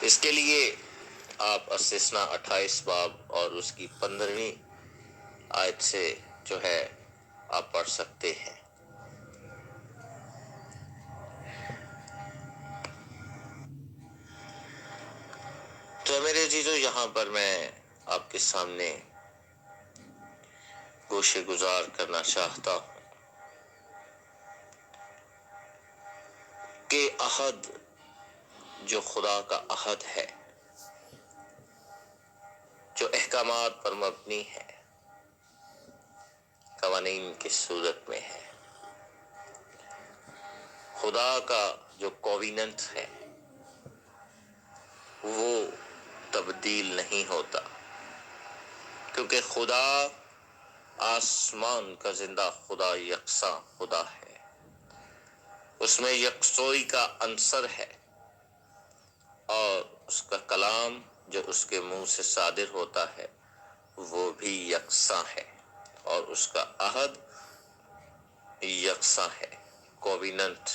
اس کے لیے آپ استثناء 28 باب اور اس کی 15ویں آیت سے جو ہے آپ پڑھ سکتے ہیں۔ تو میرے عزیزو، یہاں پر میں آپ کے سامنے گوشے گزار کرنا چاہتا ہوں کہ عہد جو خدا کا عہد ہے، جو احکامات پر مبنی ہے، قوانین کی صورت میں ہے، خدا کا جو کوویننٹ ہے وہ تبدیل نہیں ہوتا، کیونکہ خدا آسمان کا زندہ خدا، یکساں خدا ہے، اس میں یکسوئی کا عنصر ہے، اور اس کا کلام جو اس کے منہ سے صادر ہوتا ہے وہ بھی یکساں ہے، اور اس کا عہد یکساں ہے، کوویننٹ۔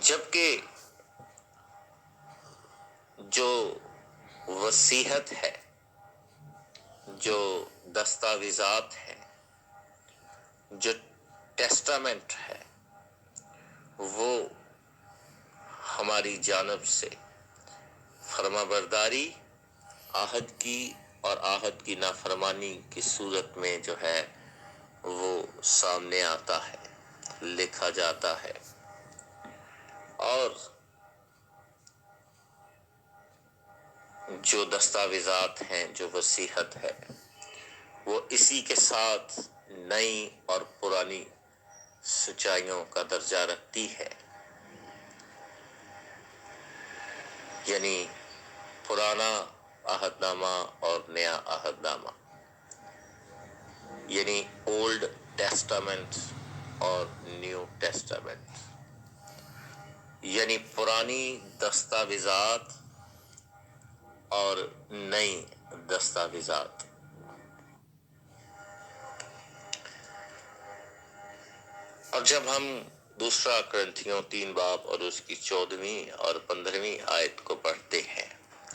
جبکہ جو وصیت ہے، جو دستاویزات ہیں، جو ٹیسٹامنٹ ہے، وہ ہماری جانب سے فرما برداری عہد کی اور عہد کی نافرمانی کی صورت میں جو ہے وہ سامنے آتا ہے، لکھا جاتا ہے، اور جو دستاویزات ہیں، جو وصیت ہے، وہ اسی کے ساتھ نئی اور پرانی سچائیوں کا درجہ رکھتی ہے، یعنی پرانا عہد نامہ اور نیا عہد نامہ، یعنی اولڈ ٹیسٹامنٹ اور نیو ٹیسٹامنٹ، یعنی پرانی دستاویزات اور نئی دستاویزات۔ اور جب ہم دوسرا کرنتھیوں 3 باب اور اس کی 14ویں اور 15ویں آیت کو پڑھتے ہیں،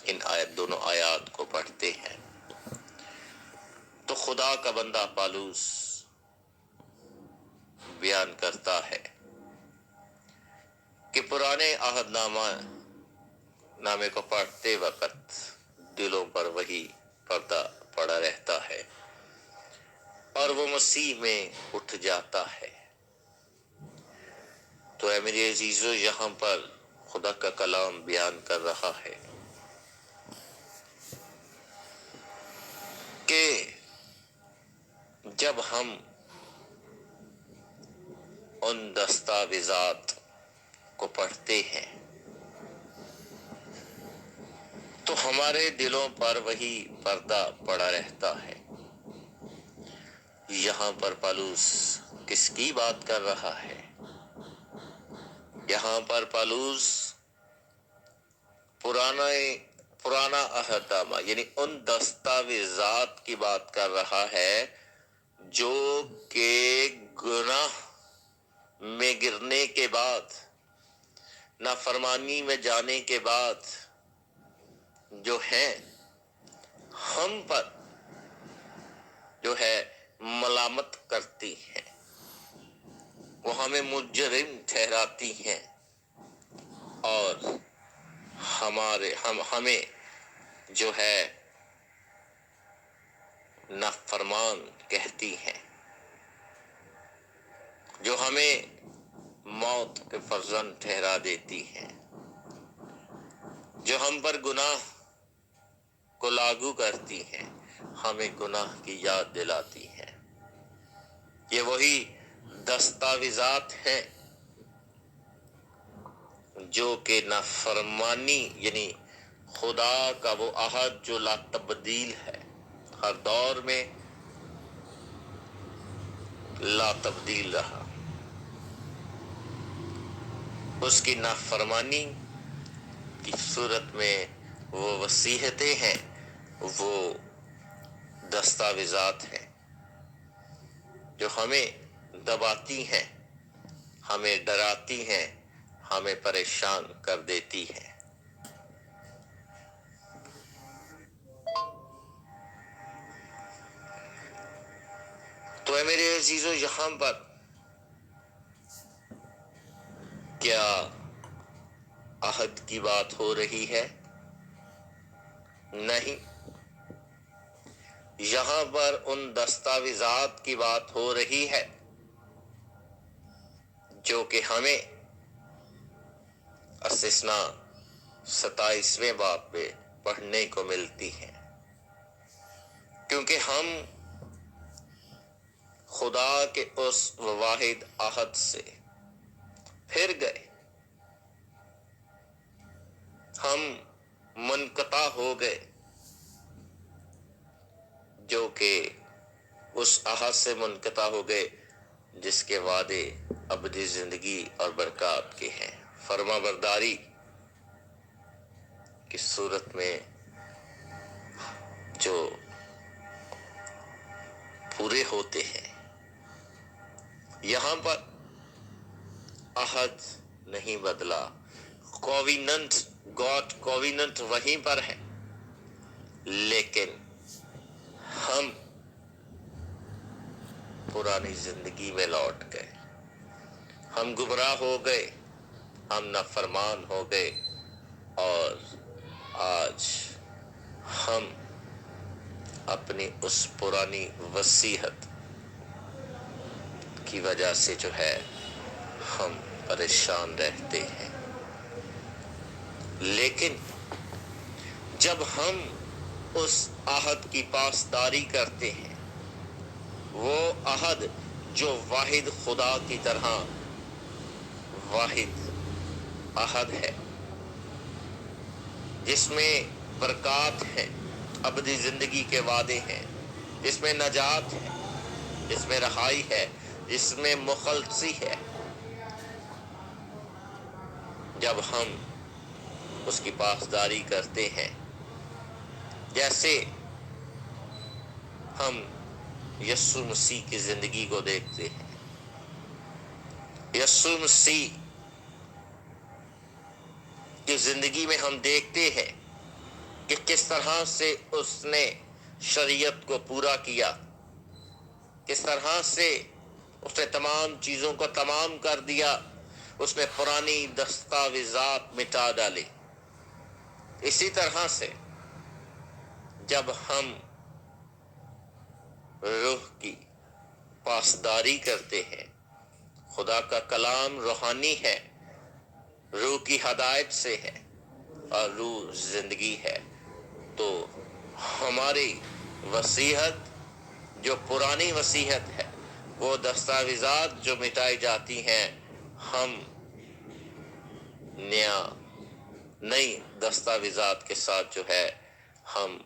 ان دونوں آیات کو پڑھتے ہیں، تو خدا کا بندہ پالوس بیان کرتا ہے کہ پرانے عہد نامے کو پڑھتے وقت دلوں پر وہی پردہ پڑا رہتا ہے، اور وہ مسیح میں اٹھ جاتا ہے۔ تو اے میرے عزیزو، یہاں پر خدا کا کلام بیان کر رہا ہے کہ جب ہم ان دستاویزات کو پڑھتے ہیں تو ہمارے دلوں پر وہی پردہ پڑا رہتا ہے۔ یہاں پر پالوس کس کی بات کر رہا ہے؟ یہاں پر پالوس پرانا عہد نامہ یعنی ان دستاویزات کی بات کر رہا ہے جو کہ گناہ میں گرنے کے بعد، نافرمانی میں جانے کے بعد جو ہیں ہم پر جو ہے ملامت کرتی ہیں، وہ ہمیں مجرم ٹھہراتی ہیں، اور ہمیں جو ہے نافرمان کہتی ہیں، جو ہمیں موت کے فرزند ٹھہرا دیتی ہیں، جو ہم پر گناہ کو لاگو کرتی ہیں، ہمیں گناہ کی یاد دلاتی ہیں۔ یہ وہی دستاویزات ہیں جو کہ نافرمانی یعنی خدا کا وہ عہد جو لا تبدیل ہے، ہر دور میں لا تبدیل رہا، اس کی نافرمانی کی صورت میں وہ وصیتیں ہیں، وہ دستاویزات ہیں جو ہمیں دباتی ہیں، ہمیں ڈراتی ہیں، ہمیں پریشان کر دیتی ہے۔ تو اے میرے عزیزو، یہاں پر کیا عہد کی بات ہو رہی ہے؟ نہیں، یہاں پر ان دستاویزات کی بات ہو رہی ہے جو کہ ہمیں استثنا 27ویں باب پہ پڑھنے کو ملتی ہے، کیونکہ ہم خدا کے اس واحد عہد سے پھر گئے، ہم منقطع ہو گئے جو کہ اس عہد سے منقطع ہو گئے جس کے وعدے ابدی زندگی اور برکات کے ہیں، فرما برداری کی صورت میں جو پورے ہوتے ہیں۔ یہاں پر عہد نہیں بدلا، کوویننٹ، گاڈ کوویننٹ وہیں پر ہے، لیکن ہم پرانی زندگی میں لوٹ گئے، ہم گمراہ ہو گئے، ہم نافرمان ہو گئے، اور آج ہم اپنی اس پرانی وصیت کی وجہ سے جو ہے ہم پریشان رہتے ہیں۔ لیکن جب ہم اس عہد کی پاسداری کرتے ہیں، وہ عہد جو واحد خدا کی طرح واحد عہد ہے، جس میں برکات ہیں، ابدی زندگی کے وعدے ہیں، جس میں نجات ہے، جس میں رہائی ہے، جس میں مخلصی ہے، جب ہم اس کی پاسداری کرتے ہیں، جیسے ہم یسوع مسیح کی زندگی کو دیکھتے ہیں، یسوع مسیح کی زندگی میں ہم دیکھتے ہیں کہ کس طرح سے اس نے شریعت کو پورا کیا، کس طرح سے اس نے تمام چیزوں کو تمام کر دیا، اس نے پرانی دستاویزات مٹا ڈالی۔ اسی طرح سے جب ہم روح کی پاسداری کرتے ہیں، خدا کا کلام روحانی ہے، روح کی ہدایت سے ہے اور روح زندگی ہے، تو ہماری وصیت جو پرانی وصیت ہے، وہ دستاویزات جو مٹائی جاتی ہیں، ہم نئی دستاویزات کے ساتھ جو ہے ہم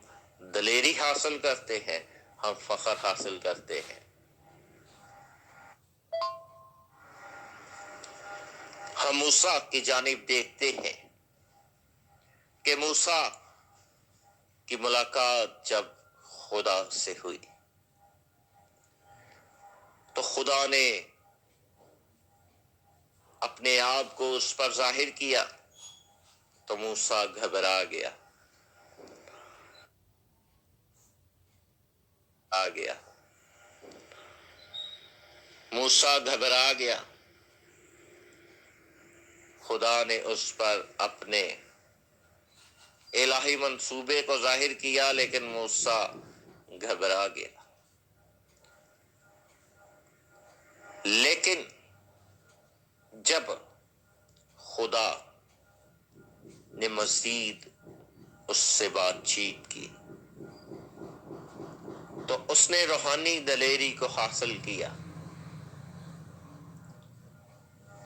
دلیری حاصل کرتے ہیں، ہم فخر حاصل کرتے ہیں۔ ہم موسیٰ کی جانب دیکھتے ہیں کہ موسیٰ کی ملاقات جب خدا سے ہوئی تو خدا نے اپنے آپ کو اس پر ظاہر کیا تو موسیٰ گھبرا گیا، موسیٰ گھبرا گیا، خدا نے اس پر اپنے الہی منصوبے کو ظاہر کیا، لیکن موسیٰ گھبرا گیا۔ لیکن جب خدا نے مزید اس سے بات چیت کی تو اس نے روحانی دلیری کو حاصل کیا،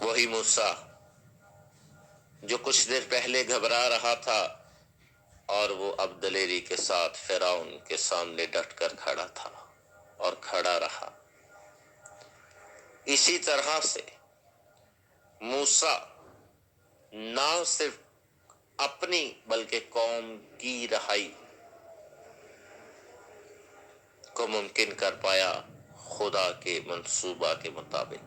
وہی موسیٰ جو کچھ دیر پہلے گھبرا رہا تھا، اور وہ اب دلیری کے ساتھ فرعون کے سامنے ڈٹ کر کھڑا تھا اور کھڑا رہا۔ اسی طرح سے موسیٰ نہ صرف اپنی بلکہ قوم کی رہائی کو ممکن کر پایا خدا کے منصوبہ کے مطابق۔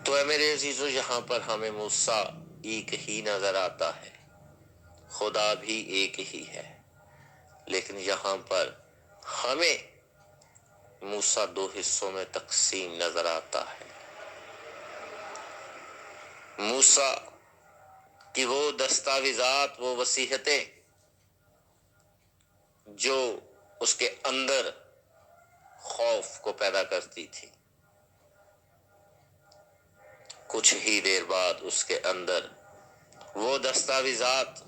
تو تو اے میرے عزیزو، یہاں پر ہمیں موسیٰ ایک ہی نظر آتا ہے، خدا بھی ایک ہی ہے، لیکن یہاں پر ہمیں موسیٰ دو حصوں میں تقسیم نظر آتا ہے۔ موسیٰ کی وہ دستاویزات، وہ وصیتیں جو اس کے اندر خوف کو پیدا کرتی تھی، کچھ ہی دیر بعد اس کے اندر وہ دستاویزات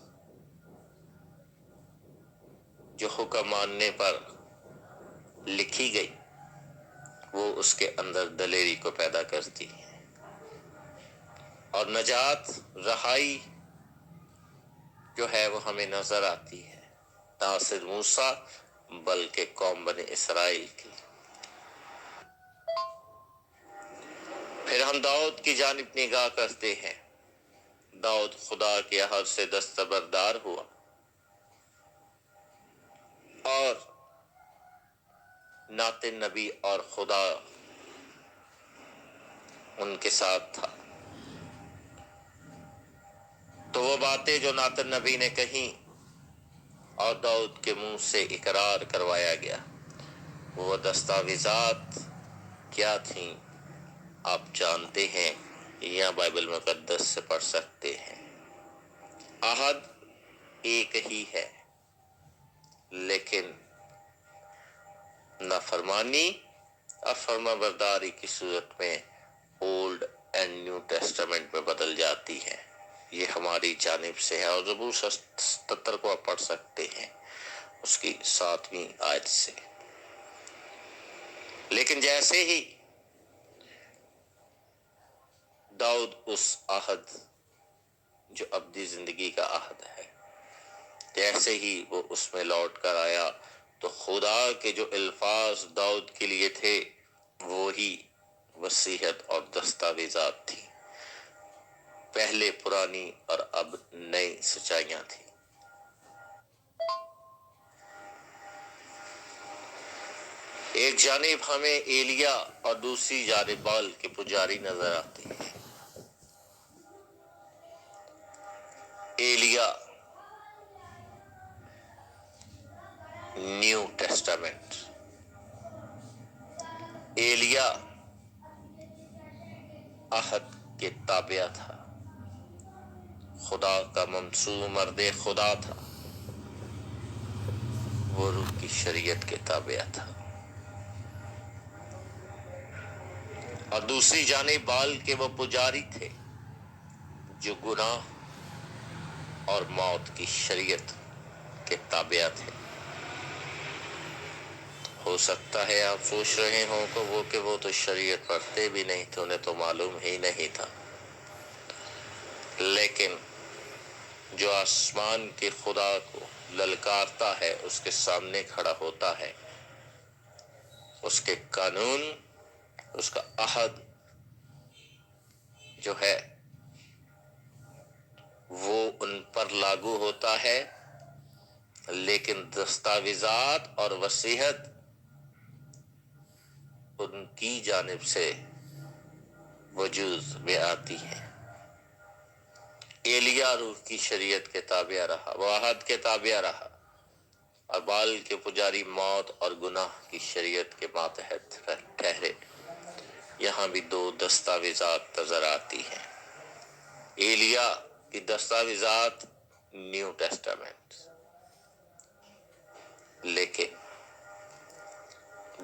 جو حکم ماننے پر لکھی گئی، وہ اس کے اندر دلیری کو پیدا کرتی ہے، اور نجات، رہائی جو ہے وہ ہمیں نظر آتی ہے، نہ صرف موسیٰ بلکہ قوم بنی اسرائیل کی۔ پھر ہم داؤد کی جانب نگاہ کرتے ہیں۔ داؤد خدا کے عہد سے دستبردار ہوا اور ناتن نبی اور خدا ان کے ساتھ تھا، تو وہ باتیں جو ناتن نبی نے کہیں اور داؤد کے منہ سے اقرار کروایا گیا، وہ دستاویزات کیا تھیں آپ جانتے ہیں، یا بائبل مقدس سے پڑھ سکتے ہیں۔ عہد ایک ہی ہے، لیکن نافرمانی اور فرما برداری کی صورت میں اولڈ اینڈ نیو ٹیسٹمنٹ میں بدل جاتی ہے۔ یہ ہماری جانب سے ہے، اور زبور 77 کو آپ پڑھ سکتے ہیں اس کی 7ویں آیت سے۔ لیکن جیسے ہی داؤد اس عہد جو ابدی زندگی کا عہد ہے، جیسے ہی وہ اس میں لوٹ کر آیا، تو خدا کے جو الفاظ داؤد کے لیے تھے وہی وصیت اور دستاویزات تھی، پہلے پرانی اور اب نئی سچائیاں تھیں۔ ایک جانب ہمیں ایلیا اور دوسری جانب بال کے پجاری نظر آتے ہیں۔ ایلیا نیو ٹیسٹامنٹ، ایلیا عہد کے تابع تھا، خدا کا منصوب مرد خدا تھا، وہ روح کی شریعت کے تابع تھا۔ اور دوسری جانب بال کے وہ پجاری تھے جو گناہ اور موت کی شریعت کے تابع تھے۔ ہو سکتا ہے آپ سوچ رہے ہوں کہ وہ تو شریعت پڑھتے بھی نہیں تھے، انہیں تو معلوم ہی نہیں تھا، لیکن جو آسمان کے خدا کو للکارتا ہے، اس کے سامنے کھڑا ہوتا ہے، اس کے قانون، اس کا عہد جو ہے وہ ان پر لاگو ہوتا ہے، لیکن دستاویزات اور وصیت ان کی جانب سے وجود میں آتی ہے۔ ایلیا روح کی شریعت کے تابع رہا، وہ عہد کے تابع رہا، اور بال کے پجاری موت اور گناہ کی شریعت کے ماتحت ٹھہرے۔ یہاں بھی دو دستاویزات نظر آتی ہیں۔ ایلیا کی دستاویزات نیو ٹیسٹامنٹ، لیکن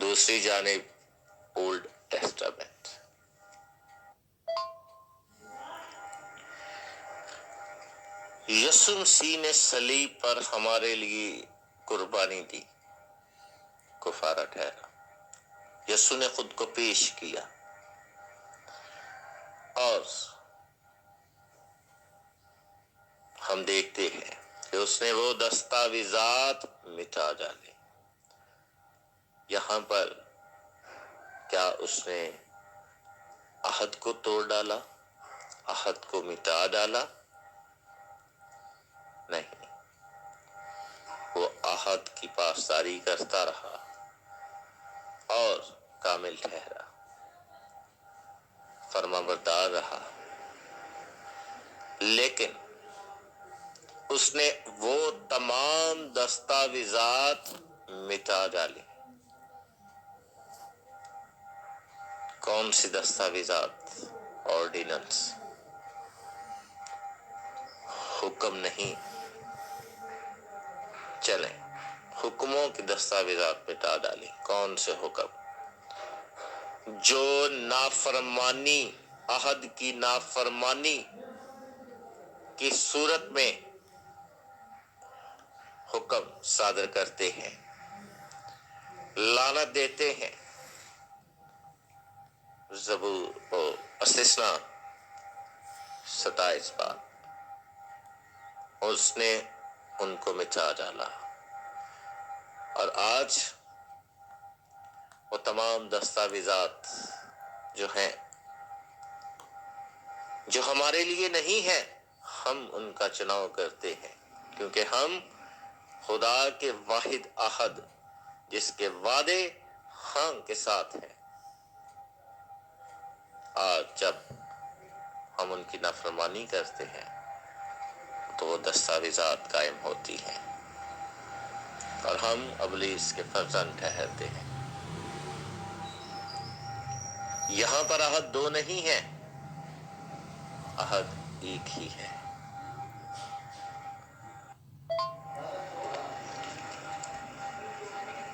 دوسری جانب اولڈ ٹیسٹامنٹ۔ یسوع مسیح نے صلیب پر ہمارے لیے قربانی دی، کفارہ ٹھہرا، یسوع نے خود کو پیش کیا، اور ہم دیکھتے ہیں کہ اس نے وہ دستاویزات مٹا ڈالے۔ یہاں پر کیا اس نے عہد کو توڑ ڈالا، عہد کو مٹا ڈالا؟ نہیں، وہ عہد کی پاسداری کرتا رہا اور کامل ٹھہرا۔ فرمانبردار رہا، لیکن اس نے وہ تمام دستاویزات مٹا ڈالی۔ کون سی دستاویزات؟ آرڈیننس، حکم نہیں۔ چلیں، حکموں کی دستاویزات مٹا ڈالی۔ کون سے حکم؟ جو نافرمانی، عہد کی نافرمانی کی صورت میں حکم صادر کرتے ہیں، لعنت دیتے ہیں۔ زبور و استثناء 27 بار اس نے ان کو مٹا ڈالا، اور آج وہ تمام دستاویزات جو ہیں، جو ہمارے لیے نہیں ہیں، ہم ان کا چناؤ کرتے ہیں، کیونکہ ہم خدا کے واحد عہد، جس کے وعدے ہاں کے ساتھ ہیں، آج جب ہم ان کی نافرمانی کرتے ہیں تو وہ دستاویزات قائم ہوتی ہیں اور ہم ابلیس کے فرزند ٹھہرتے ہیں۔ یہاں پر عہد دو نہیں ہے، عہد ایک ہی ہے۔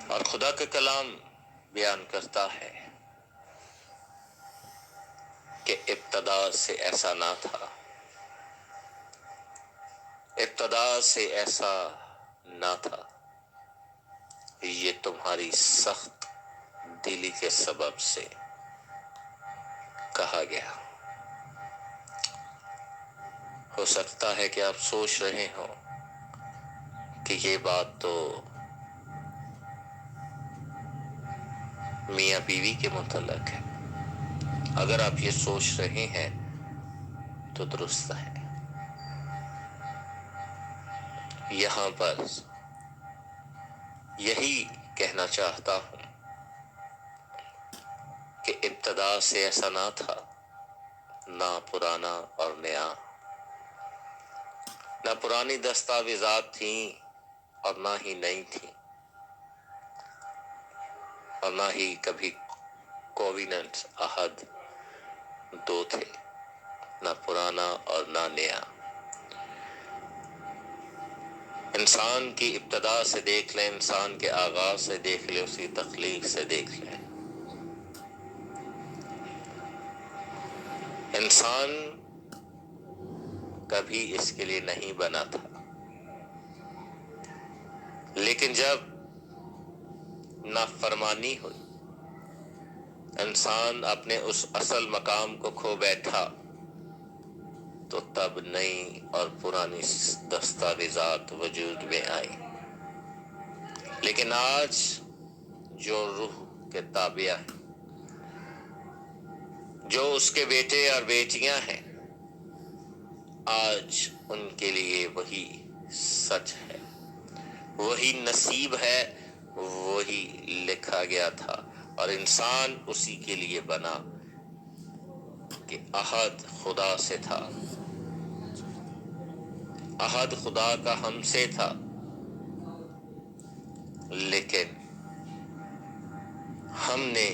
اور خدا کا کلام بیان کرتا ہے کہ ابتدا سے ایسا نہ تھا، ابتدا سے ایسا نہ تھا، یہ تمہاری سخت دلی کے سبب سے کہا گیا۔ ہو سکتا ہے کہ آپ سوچ رہے ہوں کہ یہ بات تو میاں بیوی کے متعلق ہے۔ اگر آپ یہ سوچ رہے ہیں تو درست ہے۔ یہاں پر یہی کہنا چاہتا ہوں کہ ابتدا سے ایسا نہ تھا، نہ پرانا اور نیا، نہ پرانی دستاویزات تھیں اور نہ ہی نئی تھیں، اور نہ ہی کبھی کوویننٹ عہد دو تھے، نہ پرانا اور نہ نیا۔ انسان کی ابتدا سے دیکھ لیں، انسان کے آغاز سے دیکھ لیں، اسی تخلیق سے دیکھ لیں، انسان کبھی اس کے لیے نہیں بنا تھا، لیکن جب نافرمانی ہوئی، انسان اپنے اس اصل مقام کو کھو بیٹھا، تو تب نئی اور پرانی دستاویزات وجود میں آئی۔ لیکن آج جو روح کے تابع ہیں، جو اس کے بیٹے اور بیٹیاں ہیں، آج ان کے لیے وہی سچ ہے، وہی نصیب ہے، وہی لکھا گیا تھا، اور انسان اسی کے لیے بنا کہ عہد خدا سے تھا، عہد خدا کا ہم سے تھا، لیکن ہم نے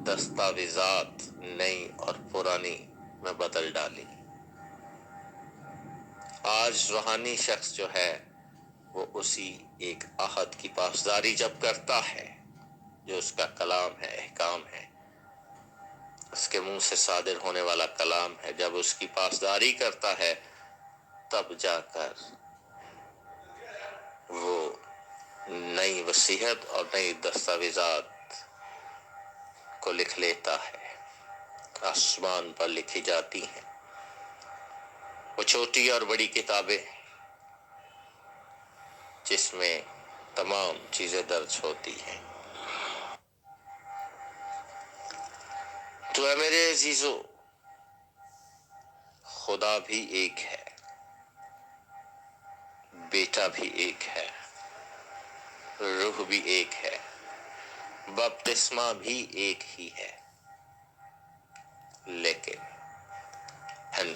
دستاویزات نئی اور پرانی میں بدل ڈالی۔ آج روحانی شخص جو ہے وہ اسی ایک عہد کی پاسداری جب کرتا ہے، جو اس کا کلام ہے، احکام ہے، اس کے منہ سے صادر ہونے والا کلام ہے، جب اس کی پاسداری کرتا ہے تب جا کر وہ نئی وصیت اور نئی دستاویزات کو لکھ لیتا ہے، آسمان پر لکھی جاتی ہیں وہ چھوٹی اور بڑی کتابیں جس میں تمام چیزیں درج ہوتی ہیں۔ تو اے میرے عزیزو، خدا بھی ایک ہے، بیٹا بھی ایک ہے، روح بھی ایک ہے، بپتسمہ بھی ایک ہی ہے، لیکن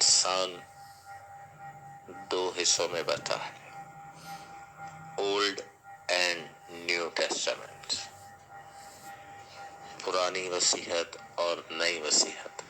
انسان دو حصوں میں بتا ہے، اولڈ اینڈ نیو ٹیسٹامنٹ، پرانی وصیت اور نئی وصیت۔